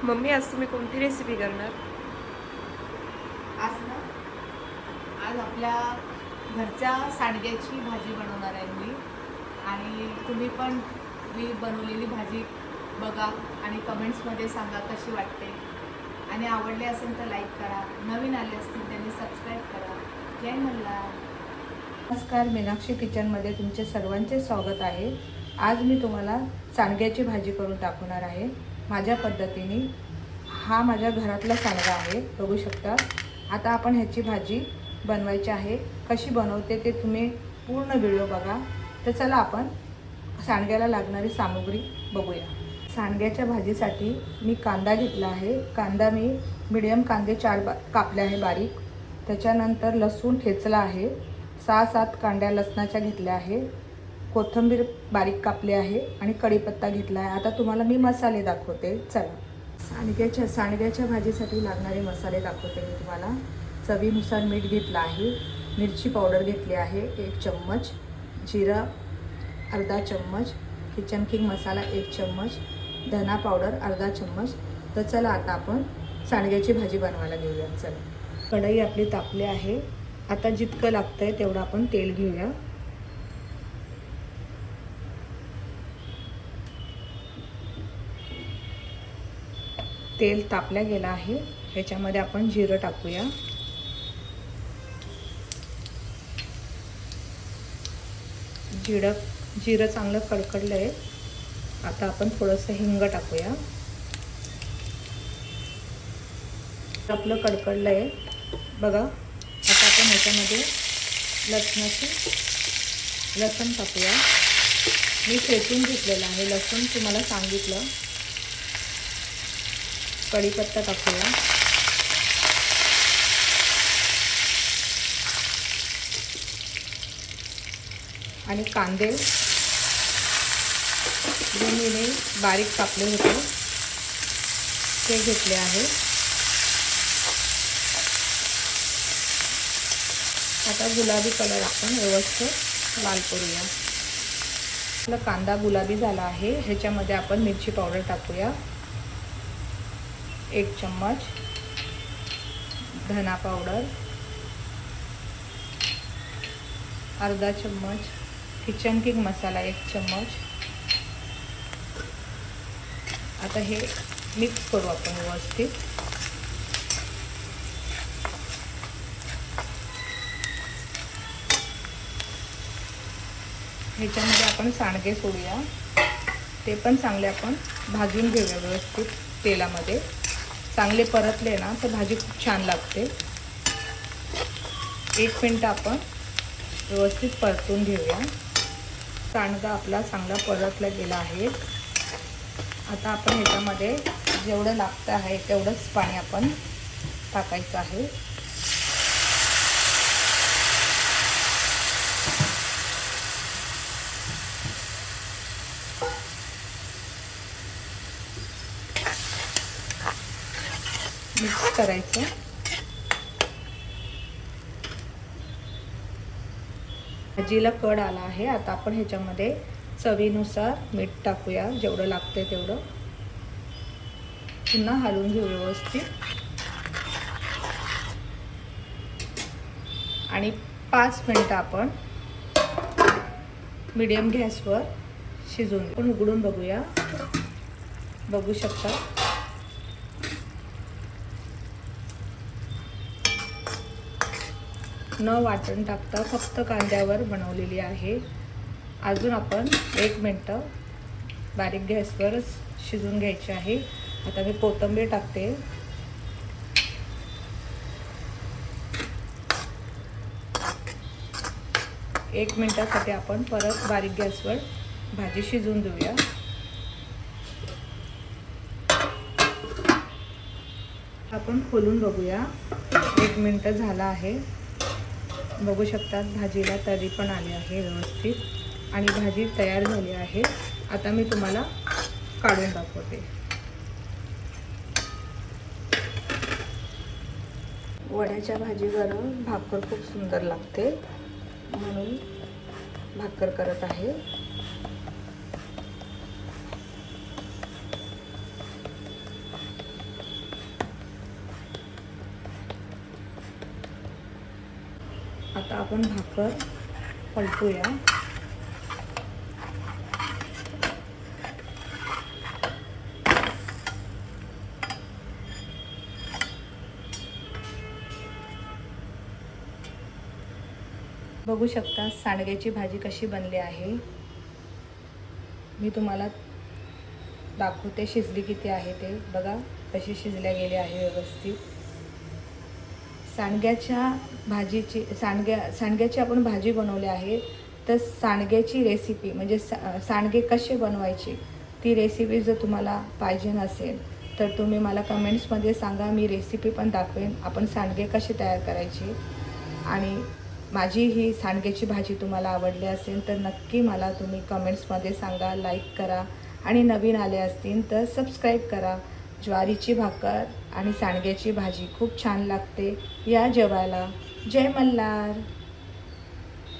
Mummy आज तुम्ही कोणती रेसिपी करणार? आज ना आज आपल्या घरच्या सांडग्याची भाजी बनवणार आहे मी. आणि तुम्ही पण मी बनवलेली भाजी बघा आणि कमेंट्समध्ये सांगा कशी वाटते. आणि आवडली असेल तर लाईक करा, नवीन आले असतील त्यांनी सबस्क्राईब करा. जय मल्हार. नमस्कार, मीनाक्षी किचनमध्ये तुमचे सर्वांचे स्वागत आहे. आज मी तुम्हाला सांडग्याची भाजी करून दाखवणार आहे माझ्या पद्धतीने. हा माझ्या घरातला सांडगा आहे, बघू शकता. आता आपण ह्याची भाजी बनवायची आहे. कशी बनवते ते तुम्ही पूर्ण व्हिडिओ बघा. तर चला आपण सांडग्याला लागणारी सामुग्री बघूया. सांडग्याच्या भाजीसाठी मी कांदा घेतला आहे. कांदा मी मीडियम कांदे 4 कापले आहे बारीक. त्याच्यानंतर लसूण ठेचला आहे. 6-7 कांड्या लसणाच्या घेतल्या आहे. कोथिंबीर बारीक कापली आहे आणि कढीपत्ता घेतला आहे. आता तुम्हाला मी मसाले दाखवते. चला, सांडग्याच्या भाजीसाठी लागणारे मसाले दाखवते मी तुम्हाला. चवीनुसार मीठ घेतलं आहे. मिरची पावडर घेतली आहे 1 चम्मच. जिरा अर्धा चम्मच. किचन किंग मसाला 1 चम्मच. धना पावडर अर्धा चम्मच. तर चला आता आपण सांडग्याची भाजी बनवायला घेऊया. चला, कढई आपली तापली आहे. आता जितकं लागतंय तेवढं आपण तेल घेऊया. तेल तापल्या गेलं आहे. ह्याच्यामध्ये आपण जिरं टाकूया. जिरं चांगलं कडकडलं आहे. आता आपण थोडंसं हिंग टाकूया. आपलं कडकडलं आहे बघा. आता आपण ह्याच्यामध्ये लसूण टाकूया. मी ठेचून घेतलेलं आहे लसूण, तुम्हाला सांगितलं. कढीपत्ता टाकूया. आणि कांदे जे मी बारीक कापले होते ते घेतले आहे. आता गुलाबी कलर आपण व्यवस्थित लाल करूया. आपला कांदा गुलाबी झाला आहे. ह्याच्यामध्ये आपण मिरची पावडर टाकूया 1 चम्मच. धना पावडर अर्धा चम्मच. किचन किंग मसाला 1 चम्मच. आता हे मिक्स करू आपण व्यवस्थित. ह्याच्यामध्ये आपण सांडगे सोडूया. ते पण चांगले आपण भाजून घेऊया व्यवस्थित तेलामध्ये. चांगले परतले ना तर भाजी खूप छान लागते. 1 मिनिट आपण व्यवस्थित परतून घेऊया. सांडगा आपला चांगला परतला गेला आहे. आता आपण ह्याच्यामध्ये जेवढं लागतं आहे तेवढंच पाणी आपण टाकायचं आहे. मिक्स करायचं. भाजीला कड आला आहे. आता आपण ह्याच्यामध्ये चवीनुसार मीठ टाकूया, जेवढं लागतंय तेवढं. पुन्हा हलवून घेऊ व्यवस्थित. आणि 5 मिनिटं आपण मीडियम गॅसवर शिजवून आपण उघडून बघूया. बघू शकता न वाटण टाकता फक्त कांद्यावर बनवलेली आहे. अजून आपण 1 मिनिट बारीक गॅसवरच शिजून घ्यायची आहे. आता मी कोथिंबीर टाकते. एक मिनिटासाठी आपण परत बारीक गॅसवर भाजी शिजवून देऊया. आपण खोलून बघूया. 1 मिनिट झाला आहे. बघू शकतात भाजीला तरी पण आली आहे व्यवस्थित आणि भाजी तयार झाली आहे. आता मी तुम्हाला काढून दाखवते. वड्याच्या भाजीवर भाकर खूप सुंदर लागते, म्हणून भाकर करत आहे. आपण भाकर पलटूया. बघू शकता सांडग्याची भाजी कशी बनली आहे. मी तुम्हाला दाखवते शिजली किती आहे ते. बघा कशी शिजल्या गेली आहे व्यवस्थित. सांडग्याची आपण भाजी बनवली आहे. तर सांडग्याची रेसिपी म्हणजे सांडगे कसे बनवायचे ती रेसिपी जर तुम्हाला पाहिजे नसेल तर तुम्ही मला कमेंट्समध्ये सांगा. मी रेसिपी पण दाखवेन आपण सांडगे कसे तयार करायचे. आणि माझी ही सांडग्याची भाजी तुम्हाला आवडली असेल तर नक्की मला तुम्ही कमेंट्समध्ये सांगा. लाईक करा आणि नवीन आले असतील तर सबस्क्राईब करा. ज्वारीची भाकर आणि सांडग्याची भाजी खूप छान लागते. या जेवायला. जय मल्हार.